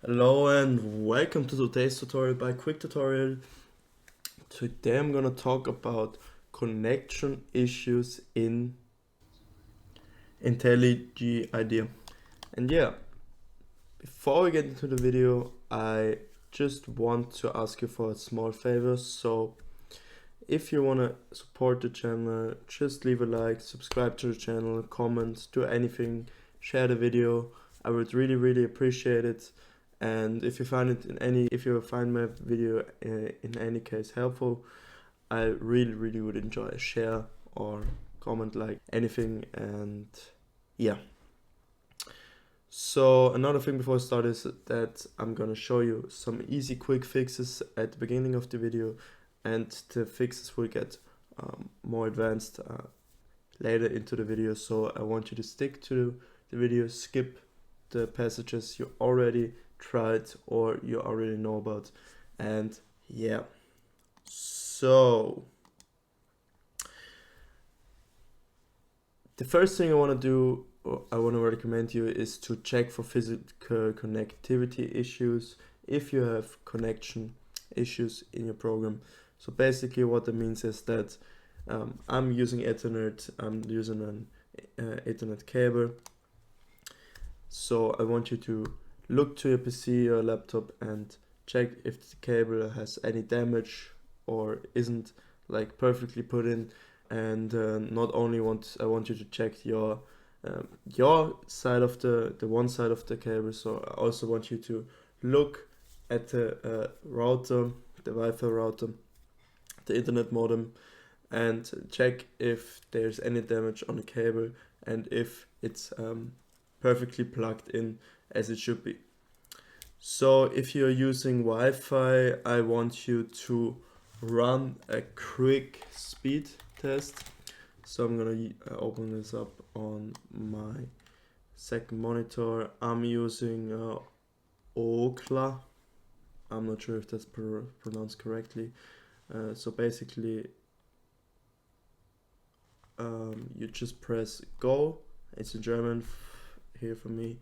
Hello and welcome to today's tutorial by Quick Tutorial. Today I'm gonna talk about connection issues in IntelliJ IDEA. And yeah, before we get into the video, I just want to ask you for a small favor. So if you wanna support the channel, just leave a like, subscribe to the channel, comment, do anything, share the video. I would really appreciate it. And if you find my video in any case helpful, I really would enjoy a share or comment, like anything. And yeah, so another thing before I start is that I'm gonna show you some easy quick fixes at the beginning of the video, and the fixes will get more advanced later into the video. So I want you to stick to the video, skip the passages you already tried or you already know about. And yeah, so the first thing I want to do, or I want to recommend you, is to check for physical connectivity issues if you have connection issues in your program. So basically what that means is that I'm using Ethernet, I'm using an Ethernet cable. So I want you to look to your PC or laptop and check if the cable has any damage or isn't like perfectly put in. And not only I want you to check your side of the one side of the cable. So I also want you to look at the router, the Wi-Fi router, the internet modem, and check if there's any damage on the cable and if it's perfectly plugged in as it should be. So if you're using Wi-Fi, I want you to run a quick speed test. So I'm gonna open this up on my second monitor. I'm using Okla. I'm not sure if that's pronounced correctly. So basically, you just press go. It's in German here for me,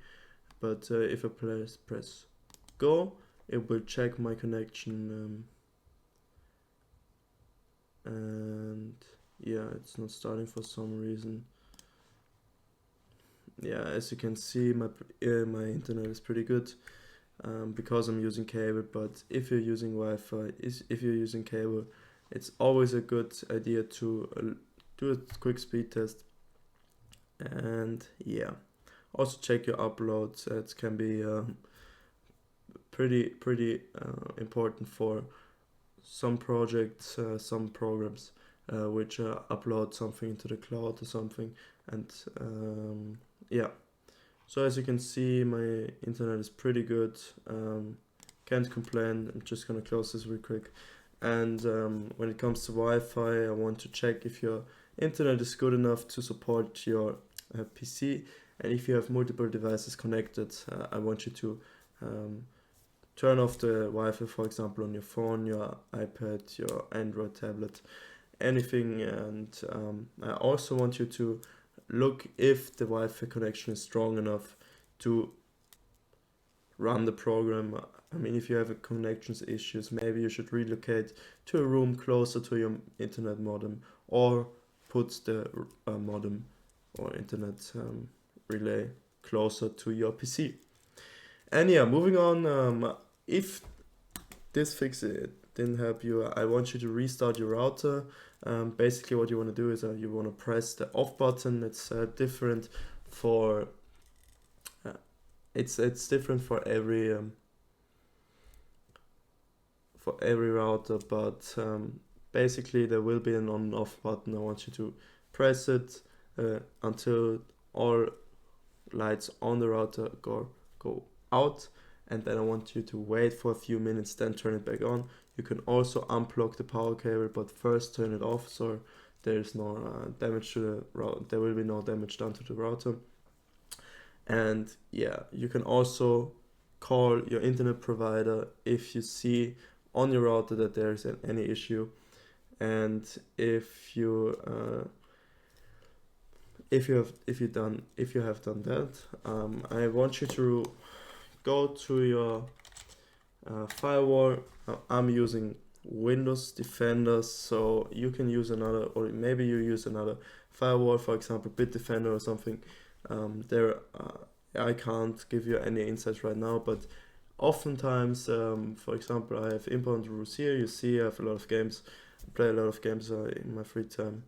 but if I press go, it will check my connection, and yeah, it's not starting for some reason. Yeah, as you can see, my internet is pretty good because I'm using cable. But if you're using Wi-Fi, if you're using cable, it's always a good idea to do a quick speed test. And yeah, also check your uploads. It can be pretty important for some projects, some programs which upload something into the cloud or something. And yeah, so as you can see, my internet is pretty good. Can't complain. I'm just gonna close this real quick. And when it comes to Wi-Fi, I want to check if your internet is good enough to support your PC. And if you have multiple devices connected, I want you to turn off the Wi-Fi, for example, on your phone, your iPad, your Android tablet, anything. And I also want you to look if the Wi-Fi connection is strong enough to run the program. I mean, if you have connections issues, maybe you should relocate to a room closer to your internet modem, or put the modem or internet relay closer to your PC. And yeah, moving on, if this fix didn't help you, I want you to restart your router. Basically what you want to do is you want to press the off button. It's different for it's different for every router, but basically there will be an on and off button. I want you to press it until all lights on the router go out, and then I want you to wait for a few minutes, then turn it back on. You can also unplug the power cable, but first turn it off so there's no damage to the router. There will be no damage done to the router. And yeah, you can also call your internet provider if you see on your router that there's any issue. And if you have done that, I want you to go to your firewall. I'm using Windows Defender, so you can use another, or maybe you use another firewall, for example Bitdefender or something. I can't give you any insights right now, but oftentimes, for example, I have inbound rules here. You see I have a lot of games, I play a lot of games in my free time.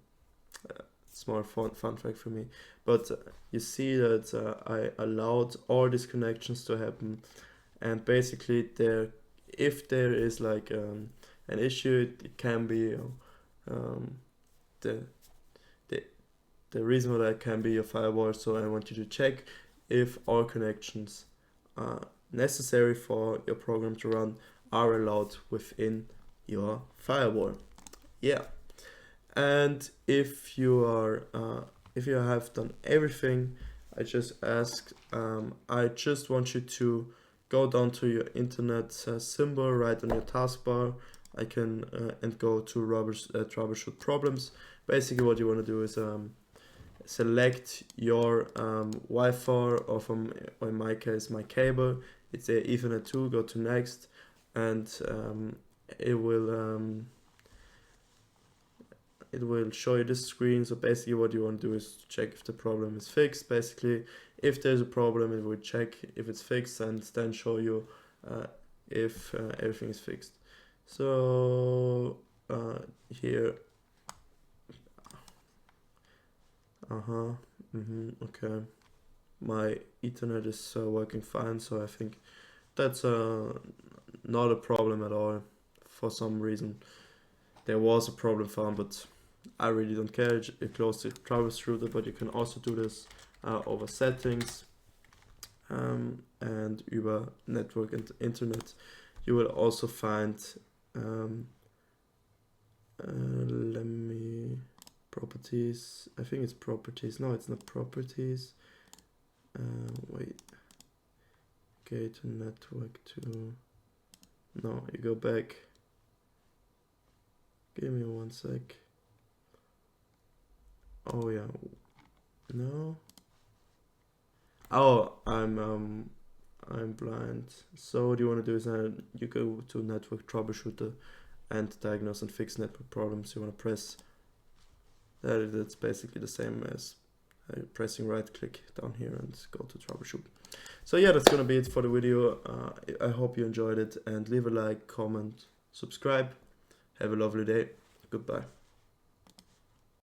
Small fun fact for me, but you see that I allowed all these connections to happen, and basically if there is like an issue, it can be the reason for that can be your firewall. So I want you to check if all connections necessary for your program to run are allowed within your firewall. Yeah. And if you have done everything I just asked, I just want you to go down to your internet symbol right on your taskbar. And go to troubleshoot problems. Basically, what you want to do is select your Wi-Fi, or in my case, my cable. It's a Ethernet 2. Go to next, and it will show you this screen. So basically what you want to do is check if the problem is fixed. Basically, if there's a problem, it will check if it's fixed and then show you if everything is fixed. So here, okay, my Ethernet is working fine, so I think that's not a problem at all. For some reason there was a problem found, but I really don't care. You close the troubleshooter, but you can also do this over settings and über network and internet. You will also find properties. I think it's properties. No, it's not properties. Wait. Okay, to network to. No, you go back. Give me 1 sec. Oh yeah. No. Oh, I'm blind. So what you want to do is you go to network troubleshooter and diagnose and fix network problems. You want to press that. That's basically the same as pressing right click down here and go to troubleshoot. So yeah, that's gonna be it for the video. I hope you enjoyed it, and leave a like, comment, subscribe. Have a lovely day. Goodbye.